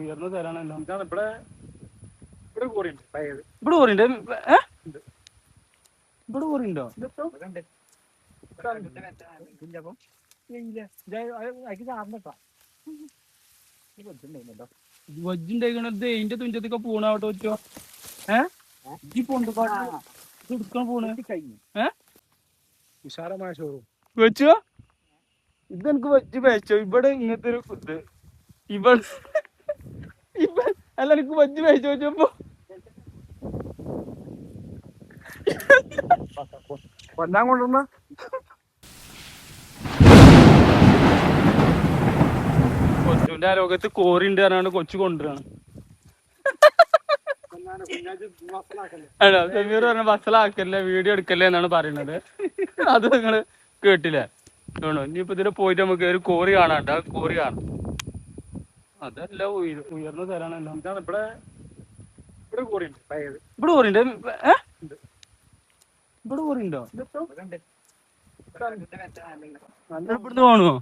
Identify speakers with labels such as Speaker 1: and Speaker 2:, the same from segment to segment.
Speaker 1: ഉയർന്ന സ്ഥലമാണല്ലോ. ഇവിടെ ഇവിടെ കോറിയുണ്ട്. ഇവിടെ കോറിയുണ്ടോ? വജ്ജുണ്ടായിക്കണത് ഇതിന്റെ തുഞ്ചത്തൊക്കെ പോണാവട്ടെ വെച്ചോ. വിശാലമായ ഷോറൂം വെച്ചോ. ഇതെനിക്ക് വജ്ജ് വെച്ചോ. ഇവിടെ ഇങ്ങനത്തെ ഒരു ഇത് ഇവിടെ അല്ല എനിക്ക് വജ്ജ് വെച്ചോ വെച്ചപ്പോ കൊല്ലാൻ കൊണ്ടുവന്ന കൊച്ചുവിന്റെ ആരോഗ്യത്ത് കോറി ഉണ്ട് പറഞ്ഞാണ്ട് കൊച്ചു കൊണ്ടുവരാണ്. സമീർ പറഞ്ഞ ബസ്സിലാക്കല്ലേ വീഡിയോ എടുക്കല്ലേ എന്നാണ് പറയുന്നത്. അത് നിങ്ങള് കേട്ടില്ലേ? ഇനിയിപ്പോ ഇതിന് പോയിട്ട് നമുക്ക് ഒരു കോറി കാണാണ്ട് ആ കോറി കാണാം. അതല്ല ഉയർന്ന സ്ഥലമാണല്ലോ. ഇവിടെ ഇവിടെ കോറിയുണ്ട്. ഇവിടെ കോറിയുണ്ട്. ഇവിടെ കോറിയുണ്ടോ? ഇവിടുന്ന് കാണുമോ?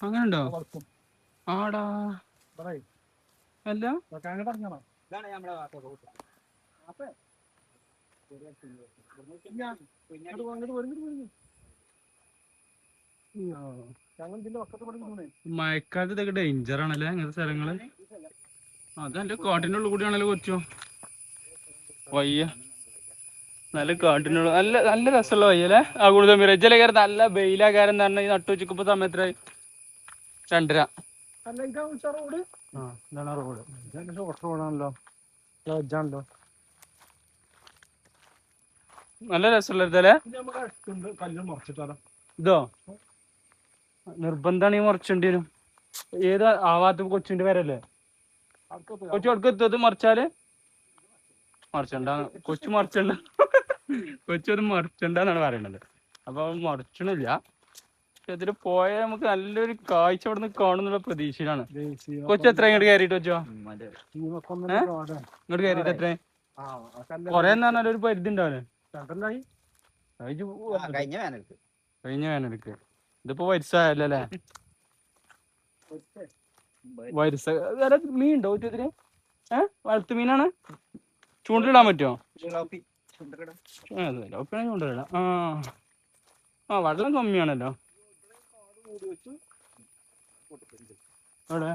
Speaker 1: അങ്ങനെ ഉണ്ടോ? ആടാ അല്ല മഴക്കാലത്ത് ഇതൊക്കെ ഡേഞ്ചർ ആണല്ലേ അങ്ങനത്തെ സ്ഥലങ്ങള്. അതല്ല കാട്ടിന്റെ ഉള്ളിൽ കൂടിയാണല്ലോ കൊച്ചോ. വയ്യ നല്ല കാട്ടിനുള്ള നല്ല നല്ല രസമുള്ള വയ്യല്ലേ. ആ കൂടുതൽ മിറജല കയറി നല്ല വെയിലാകാരം തന്നെ. ഈ നട്ടുവെച്ചിപ്പോ സമയത്ത് 2:30. ഇതാണ് റോഡ്. റോഡാണല്ലോ. വെജാണല്ലോ. നല്ല രസമുള്ള ഇതല്ലേ. ഇതോ നിർബന്ധാണ് ഈ മുറിച്ചേണ്ടി വരും. ഏത് ആവാത്ത കൊച്ചിന്റെ പേരല്ലേ കൊച്ചു അടുക്ക് എത്തത് മറിച്ചാല് മറിച്ചണ്ട. കൊച്ചു മറിച്ചണ്ട. കൊച്ചത് മറിച്ചണ്ടെന്നാണ് പറയണത്. അപ്പൊ മറിച്ചണില്ല. പക്ഷെ ഇതില് പോയാൽ നമുക്ക് നല്ലൊരു കാഴ്ച അവിടെ നിന്ന് കാണുന്നുള്ള പ്രതീക്ഷയിലാണ്. കൊച്ചു എത്ര ഇങ്ങോട്ട് കയറിയിട്ട് വെച്ചോ? ഇങ്ങോട്ട് കയറിയിട്ട് എത്ര കൊറേ പറഞ്ഞാൽ ഒരു പരിധി ഉണ്ടാവില്ലേ? കഴിഞ്ഞ വേനൽക്ക് ഇതിപ്പോ വരിസായല്ലോ അല്ലേ? വരിസ മീൻ ഉണ്ടോ ഉച്ചത്തിന്? വളർത്തു മീനാണ്. ചൂണ്ടിലിടാൻ പറ്റുമോ? ചൂണ്ടിലിടാം. ആ വെള്ളം കമ്മിയാണല്ലോ. എവിടെ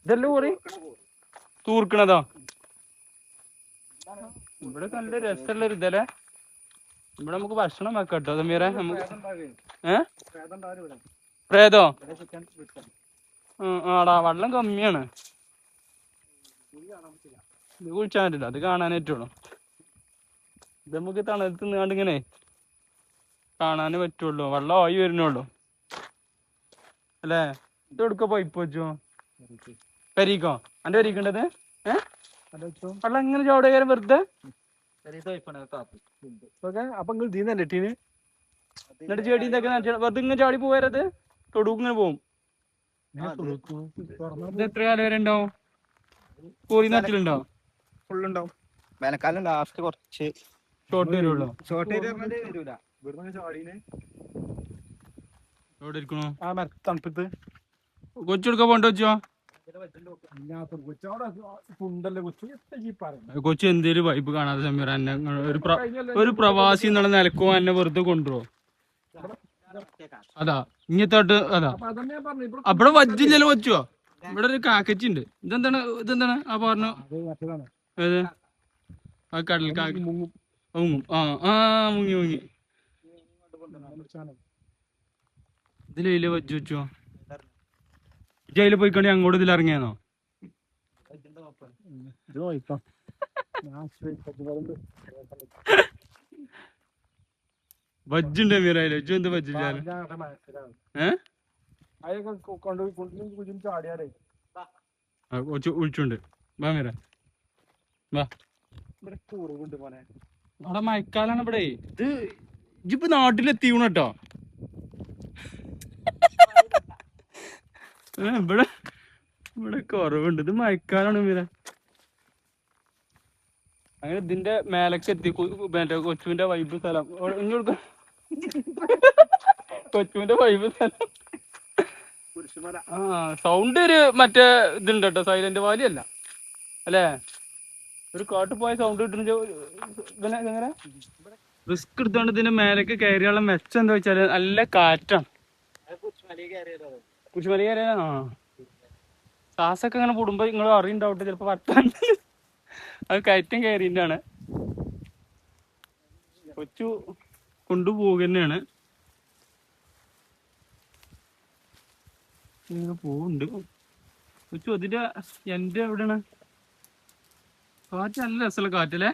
Speaker 1: ഇതെല്ലാം കൂറി തൂർക്കണതോ? ഇവിടെ നല്ല രസമുള്ള ഒരു ഇതല്ലേ. ഇവിടെ നമുക്ക് ഭക്ഷണം വെക്കാം കേട്ടോ. സമീറെ നമുക്ക് പ്രേതോ? ആടാ വെള്ളം കമ്മിയാണ്. ഇത് കുളിച്ചാൻ പറ്റില്ല. അത് കാണാനായിട്ടുള്ളൂ. ഇത് നമുക്ക് തണലത്ത് നിന്നാണ്ട് ഇങ്ങനെ കാണാനേ പറ്റുള്ളൂ. വെള്ളം ആയി വരുന്നുള്ളൂ അല്ലേ? ഇത് എടുക്ക പൈപ്പ് വെച്ചോ പെരീക്കോ? എന്റെ പെരീക്കണ്ടത് വെള്ളം ഇങ്ങനെ ചവിടകാരം വെറുതെ. അപ്പൊ നിങ്ങൾ തീന്നല്ലേ ടീന് എന്നിട്ട് ചെടിന്നൊക്കെ വെറുതെ ഇങ്ങനെ ചാടി പോവരുത്. തൊടുക്ക് ഇങ്ങനെ പോവും. ഇത് എത്ര കാലം വരെ ഉണ്ടാവും? കോറി നച്ചിലുണ്ടാവും. ഫുള്ളുണ്ടാവും.
Speaker 2: വേനൽക്കാലം ലാസ്റ്റ് കുറച്ച്
Speaker 1: ഷോർട്ട് വരുള്ളൂ. എവിടെ ഇരിക്കണോ? തണുപ്പത്ത് കൊച്ചെടുക്കാൻ പോണ്ട വെച്ചോ. കൊച്ചു എന്തേലും വൈബ് കാണാതെ സമീറ എന്നെ ഒരു പ്രവാസി എന്നുള്ള നിലക്കോ എന്നെ വെറുതെ കൊണ്ടുപോകും. അതാ ഇങ്ങത്തോട്ട് അതാ അവിടെ വജ്ജില്ലല്ലോ വച്ചോ. ഇവിടെ ഒരു കാക്കച്ചി ഉണ്ട്. ഇതെന്താണ് ആ പറഞ്ഞു? ഏത് ആ കടൽ കാക്ക മുങ്ങും. മുങ്ങി ഇതില് വജ്ജു വെച്ചോ. ജയില് പോയിക്കണി അങ്ങോട്ട് ഇതിൽ ഇറങ്ങിയാന്നോ? വജ്ജുണ്ട് മീറായില്ല. വജ്ജു എന്ത് വജ്ജില്ല. വിളിച്ചുണ്ട് വാ മീറ വാ. അവിടെ മഴക്കാലാണ്. ഇവിടെ ഇത് ഇജിപ്പോ നാട്ടിലെത്തിക്കണ കേട്ടോ. ഇവിടെ ഇവിടെ കുറവുണ്ട്. ഇത് മഴക്കാലാണ് മീര. അങ്ങനെ ഇതിന്റെ മേലക്ക് എത്തി. മറ്റേ കൊച്ചുവിന്റെ വൈബ് സ്ഥലം കൊച്ചുവിന്റെ വൈബ് ആ സൗണ്ട് ഒരു മറ്റേ ഇതുണ്ട് കേട്ടോ, സൈലന്റ് വാലി അല്ല അല്ലേ? ഒരു കാട്ടിൽ പോയ സൗണ്ട് കിട്ടുന്ന എങ്ങനെ റിസ്ക് എടുത്തോണ്ട് ഇതിന്റെ മേലേക്ക് കയറിയുള്ള മെച്ചം എന്താ വെച്ചാല് നല്ല കാറ്റാണ്. കുരിശുമല കയറിയ ആ ശ്വാസൊക്കെ ഇങ്ങനെ കൂടുമ്പോ നിങ്ങൾ അറിയുണ്ടാവട്ടെ ചിലപ്പോ വർത്താൻ അത് കയറ്റം കയറിയിട്ടാണ്. കൊച്ചു കൊണ്ടുപോവുക തന്നെയാണ്. പോവുണ്ട് കൊച്ചു. അതിന്റെ എന്റെ എവിടെയാണ് കാറ്റ്? നല്ല രസമുള്ള കാറ്റല്ലേ?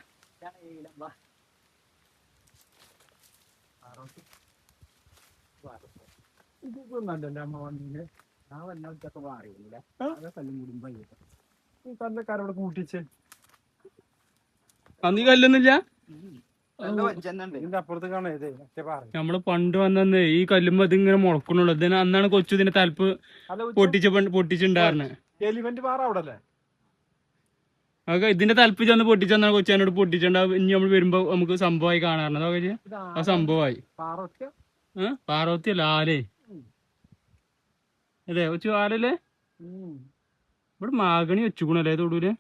Speaker 1: കൂട്ടിച്ച് അന്ന് കല്ലൊന്നുമില്ല. നമ്മള് പണ്ട് വന്നേ ഈ കല്ലുമ്പോ ഇതിങ്ങനെ മുളക്കണുള്ളൂ. ഇതിന് അന്നാണ് കൊച്ചു ഇതിന്റെ തലപ്പ് പൊട്ടിച്ചിണ്ടായിരുന്നത്. അതൊക്കെ ഇതിന്റെ തലപ്പ് ചെന്ന് പൊട്ടിച്ചെന്നാണ് കൊച്ചാനോട് പൊട്ടിച്ചിട്ടുണ്ടാവും. ഇനി നമ്മൾ വരുമ്പോ നമുക്ക് സംഭവമായി കാണാറുണ്ട്. അതൊക്കെ ആ സംഭവമായി. പാർവതി അല്ല, ആലേ അല്ലേ കൊച്ചു? ആലല്ലേ? ഇവിടെ മാഗണി വെച്ചുകൂണല്ലേ തൊടൂര്?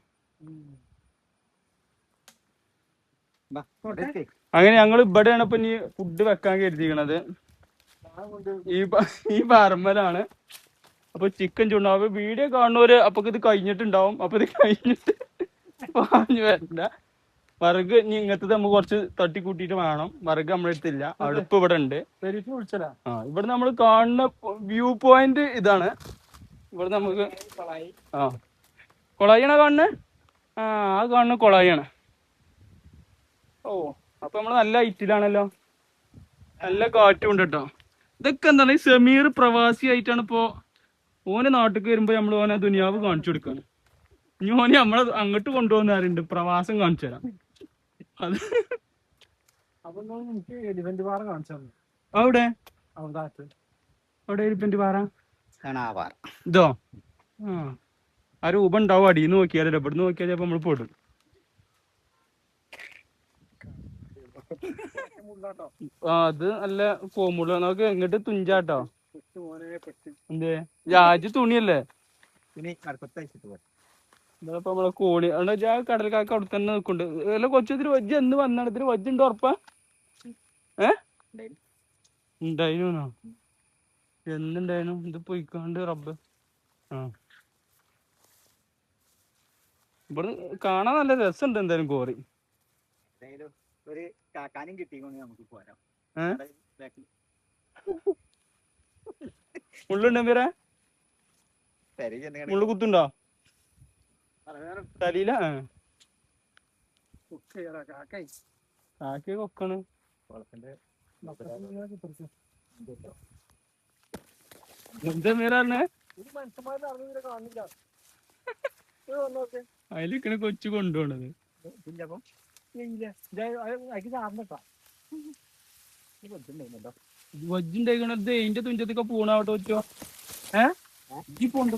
Speaker 1: അങ്ങനെ ഞങ്ങൾ ഇവിടെയാണ് ഇപ്പൊ ഇനി ഫുഡ് വെക്കാൻ കരുതിക്കണത്. ഈ പറമ്പലാണ്. അപ്പൊ ചിക്കൻ ചൂണ്ടാവും. വീഡിയോ കാണുന്നവര് അപ്പൊ ഇത് കഴിഞ്ഞിട്ടുണ്ടാവും. അപ്പൊ ഇത് കഴിഞ്ഞിട്ട് പറഞ്ഞു വരണ്ട. വറക് ഇനി ഇങ്ങനത്തെ നമുക്ക് കുറച്ച് തട്ടിക്കൂട്ടിട്ട് വേണം. വറക് നമ്മുടെ അടുത്തില്ല. അടുപ്പ് ഇവിടെ ഉണ്ട്. ആ ഇവിടെ നമ്മൾ കാണുന്ന വ്യൂ പോയിന്റ് ഇതാണ്. ഇവിടെ നമുക്ക് ആ കൊളായിയാണോ കാണുന്നത്? ആ അത് കാണുന്ന കൊളായിയാണ്. ഓ അപ്പൊ നമ്മള് നല്ല ഹൈറ്റിലാണല്ലോ. നല്ല കാറ്റും ഉണ്ട് കേട്ടോ. ഇതൊക്കെ എന്താണ്, ഈ സമീർ പ്രവാസി ആയിട്ടാണ് ഇപ്പോ ഓന് നാട്ടിൽ വരുമ്പോ നമ്മൾ ഓനെ ദുനിയാവ് കാണിച്ചു കൊടുക്കാണ്. ഇനി ഓന് നമ്മളെ അങ്ങോട്ട് കൊണ്ടുപോകുന്നവരുണ്ട്, പ്രവാസം കാണിച്ചു തരാം. അത് അവിടെ അവിടെ എലിഫന്റ് പാറ ഇതോ? ആ രൂപ ഉണ്ടാവും അടിയിൽ നോക്കിയാലോ. ഇവിടെ നോക്കിയാൽ ചിലപ്പോ നമ്മള് പെടും. അത് നല്ല കോമുള്ള നമുക്ക് എങ്ങോട്ട് തുഞ്ചാട്ടോ. എന്തേ രാജ് തുണിയല്ലേ? ഇപ്പൊ നമ്മളെ കോണി അവിടെ കടൽക്കാർക്ക് അവിടെ തന്നെ നിൽക്കുന്നുണ്ട്. അല്ല കൊച്ചു ഇതിന് വജ്ജ് എന്ന് വന്നാണ്? ഇതിന് വജ്ജുണ്ടോ ഉറപ്പാ? ഉണ്ടായിരുന്നു. എന്തുണ്ടായിരുന്നു? ഇത് പൊയ്ക്കാണ്ട് റബ്ബ്. ആ ഇവിടെ കാണാൻ നല്ല രസമുണ്ട്. എന്തായാലും കോറി മുള്ളുണ്ടോ? പേരെ മുള്ളു കുത്തുണ്ടോ തലയില? കാക്കി കൊക്കാണ്. എന്താ പേരാണ്? അതിലിക്കണ കൊച്ചു കൊണ്ടുപോണത്. വജ്ജുണ്ടായിക്കണത് ഇതിന്റെ തുഞ്ചത്തൊക്കെ പൂണാവട്ടെ വെച്ചോ. പോണ്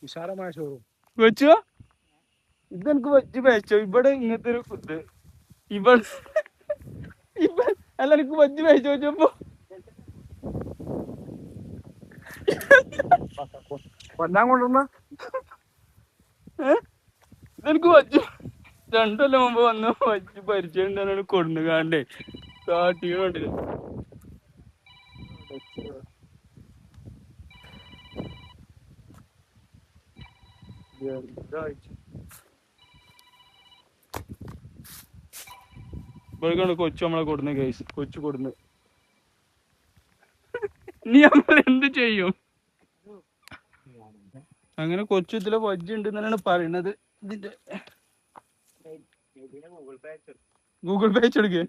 Speaker 1: വിശാലമായ ഷോറൂം വെച്ചോ. ഇതെനിക്ക് വെച്ച് പേച്ചോ. ഇവിടെ ഇങ്ങനത്തെ ഒരു ഇത് ഇവിടെ അല്ല എനിക്ക് വെച്ച് പേച്ചോ വെച്ചപ്പോ ഇതെനിക്ക് വച്ചു 2 കൊല്ലം മുമ്പ് വന്ന് വച്ച് പരിചയം ഉണ്ടാണ് കൊടുന്നു കാണ്ടേ കാട്ടിയോണ്ടില്ല. ഇവിടെക്കാണ് കൊച്ചു നമ്മളെ കൊടുന്ന് കേസ്. കൊച്ചു കൊടുന്ന് നീ നമ്മൾ എന്ത് ചെയ്യും? അങ്ങനെ കൊച്ചു ഇതിലെ വജ്ജുണ്ട് എന്നാണ് പറയണത്. ഇതിന്റെ ഗൂഗിൾ പേ അയച്ചെടുക്കേ.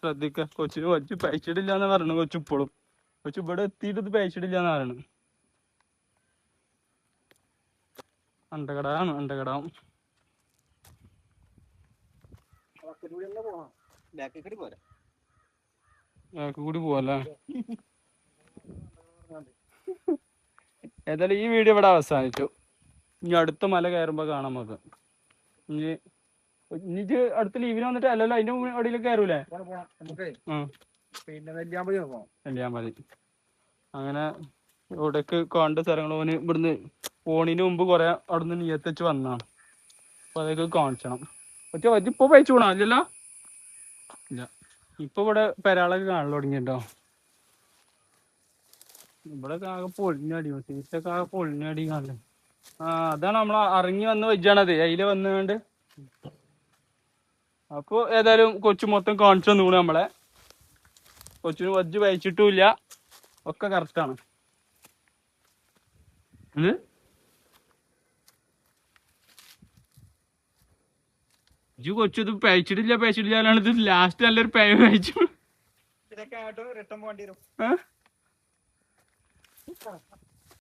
Speaker 1: ശ്രദ്ധിക്ക, കൊച്ചിന് വജ്ജ് പയച്ചിട്ടില്ല എന്ന് പറഞ്ഞു. കൊച്ചു ഇപ്പോഴും കൊച്ചു ഇവിടെ എത്തിയിട്ട് ഇത് പയച്ചിട്ടില്ല എന്ന് പറയണു. അണ്ടകടാണ് അണ്ടകടാം. ബാക്കി കൂടി പോവല്ലേ? ഏതായാലും ഈ വീഡിയോ ഇവിടെ അവസാനിച്ചു. ഇനി അടുത്ത മല കയറുമ്പോ കാണാം നമുക്ക്. ഇനി ഇനി അടുത്ത ലീവിന് വന്നിട്ട് അല്ലല്ലോ അതിന്റെ അടിയിലേക്ക് കയറൂലേ? നെല്ലിയാമ്പതി. അങ്ങനെ ഇവിടേക്ക് കണ്ട സ്ഥലങ്ങൾ ഓന് ഇവിടുന്ന് പോണിന് മുമ്പ് കൊറേ അവിടുന്ന് നിയത്ത് വെച്ച് വന്നാണ്. അപ്പൊ അതൊക്കെ കാണിച്ചണം. പക്ഷെ ഇപ്പൊ പയച്ചു പോണോ? അല്ലല്ലോ, ഇല്ല. ഇപ്പൊ ഇവിടെ പെരാളൊക്കെ കാണാൻ തുടങ്ങിട്ടോ. ഇവിടെ ആകെ പൊളിഞ്ഞടി, സീറ്റൊക്കെ ആകെ പൊളിഞ്ഞടി കാണല്ലേ. അതാണ് നമ്മളെ ഇറങ്ങി വന്ന് വെച്ചാണത്. അതില് വന്നുകൊണ്ട് അപ്പൊ ഏതായാലും കൊച്ചു മൊത്തം കാണിച്ചു തന്നു നമ്മളെ. കൊച്ചിന് വജ്ജ് വഹിച്ചിട്ടുമില്ല, ഒക്കെ കറക്റ്റാണ്. ഇജ്ജ് കൊച്ചു ഇത് പേച്ചിട്ടില്ല ഇത് ലാസ്റ്റ് നല്ലൊരു പേ കഴിച്ചു.
Speaker 2: റിട്ടേൺ പോകേണ്ടി വരും.